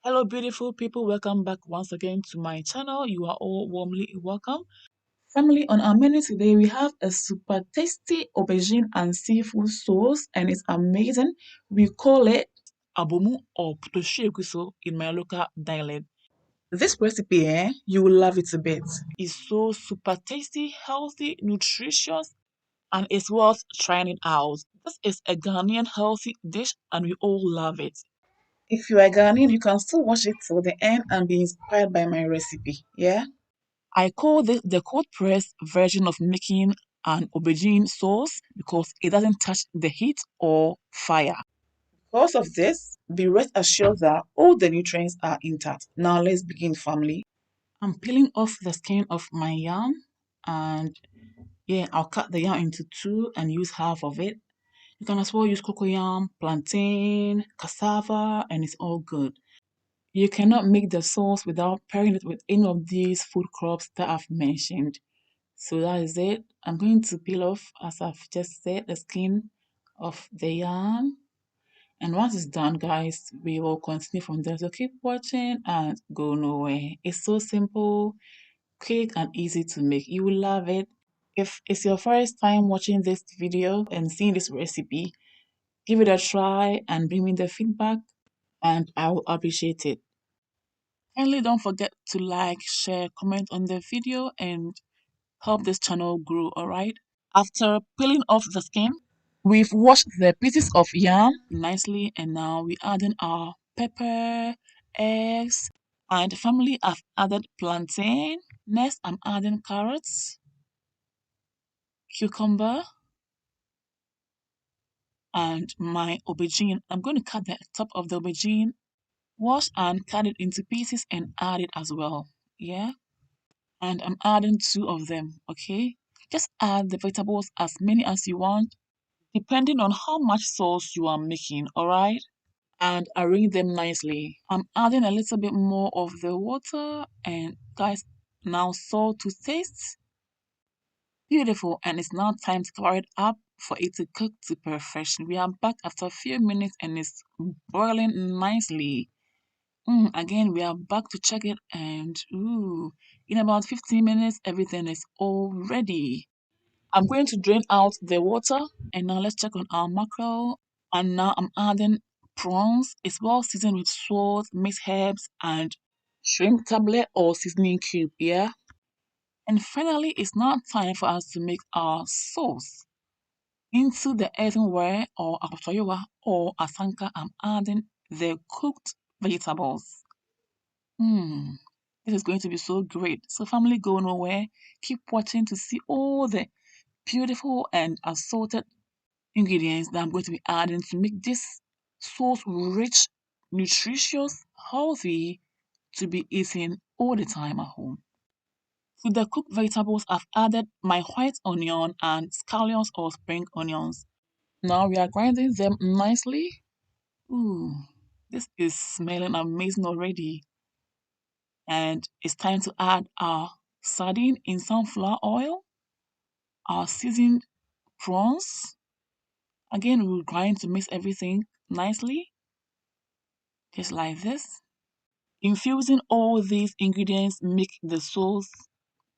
Hello, beautiful people. Welcome back once again to my channel. You are all warmly welcome. Family, on our menu today, we have a super tasty aubergine and seafood sauce, and it's amazing. We call it Abomu or Potorhwieguso in my local dialect. This recipe, you will love it a bit. It's so super tasty, healthy, nutritious, and it's worth trying it out. This is a Ghanaian healthy dish, and we all love it. If you are Ghanaian, you can still watch it till the end and be inspired by my recipe. Yeah? I call this the cold pressed version of making an aubergine sauce because it doesn't touch the heat or fire. Because of this, be rest assured that all the nutrients are intact. Now let's begin, family. I'm peeling off the skin of my yam, and yeah, I'll cut the yam into two and use half of it. You can as well use cocoyam, plantain, cassava, and it's all good. You cannot make the sauce without pairing it with any of these food crops that I've mentioned. So that is it. I'm going to peel off, as I've just said, the skin of the yam. And once it's done, guys, we will continue from there. So keep watching and go nowhere. It's so simple, quick, and easy to make. You will love it. If it's your first time watching this video and seeing this recipe, give it a try and bring me the feedback, and I will appreciate it. Kindly don't forget to like, share, comment on the video and help this channel grow, alright? After peeling off the skin, we've washed the pieces of yam nicely and now we add in our pepper, eggs, and family I've added plantain. Next, I'm adding carrots, cucumber, and my aubergine. I'm going to cut the top of the aubergine, wash and cut it into pieces and add it as well. Yeah? And I'm adding two of them, okay? Just add the vegetables as many as you want, depending on how much sauce you are making, alright? And arrange them nicely. I'm adding a little bit more of the water, and guys, now salt to taste. Beautiful, and it's now time to cover it up for it to cook to perfection. We are back after a few minutes and it's boiling nicely. Again, we are back to check it, and in about 15 minutes, everything is all ready. I'm going to drain out the water, and now let's check on our mackerel. And now I'm adding prawns. It's well seasoned with salt, mixed herbs, and shrimp tablet or seasoning cube. Yeah. And finally, it's now time for us to make our sauce. Into the earthenware or apotoyowa or asanka, I'm adding the cooked vegetables. Hmm, this is going to be so great. So family, go nowhere. Keep watching to see all the beautiful and assorted ingredients that I'm going to be adding to make this sauce rich, nutritious, healthy to be eaten all the time at home. To the cooked vegetables, I've added my white onion and scallions or spring onions. Now we are grinding them nicely. Ooh, this is smelling amazing already. And it's time to add our sardine in sunflower oil, our seasoned prawns. Again, we'll grind to mix everything nicely, just like this. Infusing all these ingredients make the sauce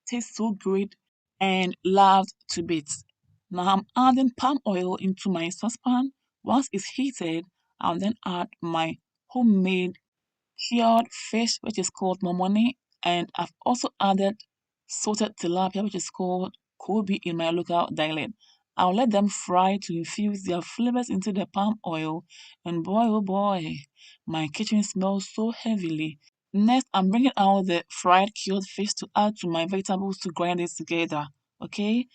taste so great and loved to bits. Now I'm adding palm oil into my saucepan. Once it's heated, I'll then add my homemade cured fish, which is called momoni, and I've also added salted tilapia, which is called kobe in my local dialect. I'll let them fry to infuse their flavors into the palm oil, and boy, oh boy, my kitchen smells so heavily. Next, I'm bringing out the fried cured fish to add to my vegetables to grind it together. Okay?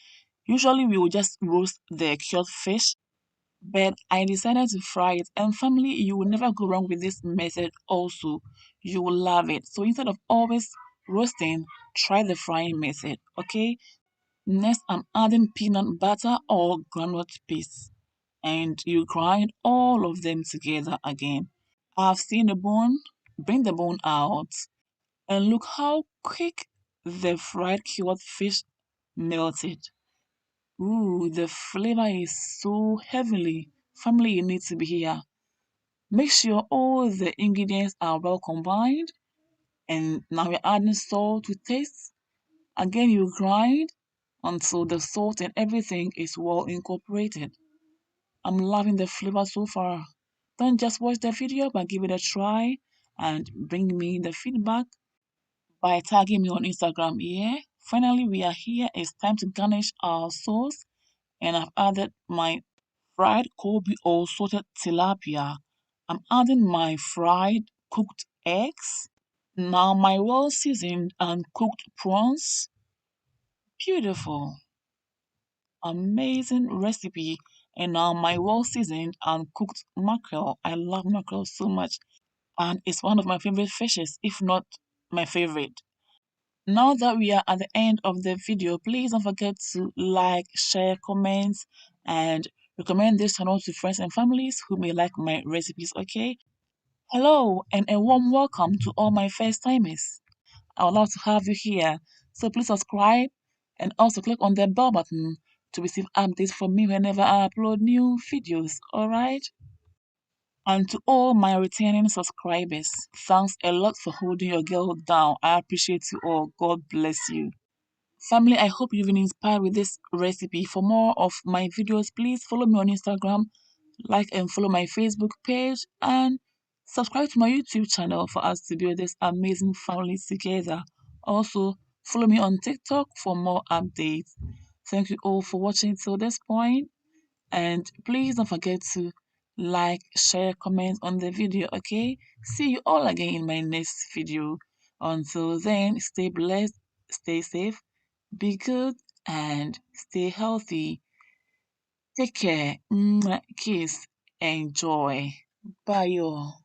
Usually, we will just roast the cured fish, but I decided to fry it. And family, you will never go wrong with this method also. You will love it. So instead of always roasting, try the frying method. Okay? Next, I'm adding peanut butter or groundnut paste. And you grind all of them together again. I've seen the bone, bring the bone out. And look how quick the fried cured fish melted. Ooh, the flavor is so heavenly. Family, you need to be here. Make sure all the ingredients are well combined, and now we're adding salt to taste. Again, you grind until the salt and everything is well incorporated. I'm loving the flavor so far. Don't just watch the video, but give it a try and bring me the feedback by tagging me on Instagram. Yeah. Finally, we are here. It's time to garnish our sauce, and I've added my fried Kobe or salted tilapia. I'm adding my fried cooked eggs. Now my well seasoned and cooked prawns. Beautiful, amazing recipe. And now my well seasoned and cooked mackerel. I love mackerel so much, and it's one of my favorite fishes, if not my favorite. Now that we are at the end of the video, please don't forget to like, share, comment, and recommend this channel to friends and families who may like my recipes, okay? Hello, and a warm welcome to all my first timers. I would love to have you here. So please subscribe and also click on the bell button to receive updates from me whenever I upload new videos, alright? And to all my returning subscribers, thanks a lot for holding your girl down. I appreciate you all. God bless you. Family, I hope you've been inspired with this recipe. For more of my videos, please follow me on Instagram, like and follow my Facebook page, and subscribe to my YouTube channel for us to build this amazing family together. Also, follow me on TikTok for more updates. Thank you all for watching till this point, and please don't forget to like, share, comment on the video, okay? See you all again in my next video. Until then, stay blessed, stay safe, be good, and stay healthy. Take care. Mwah. Kiss. Enjoy. Bye, y'all.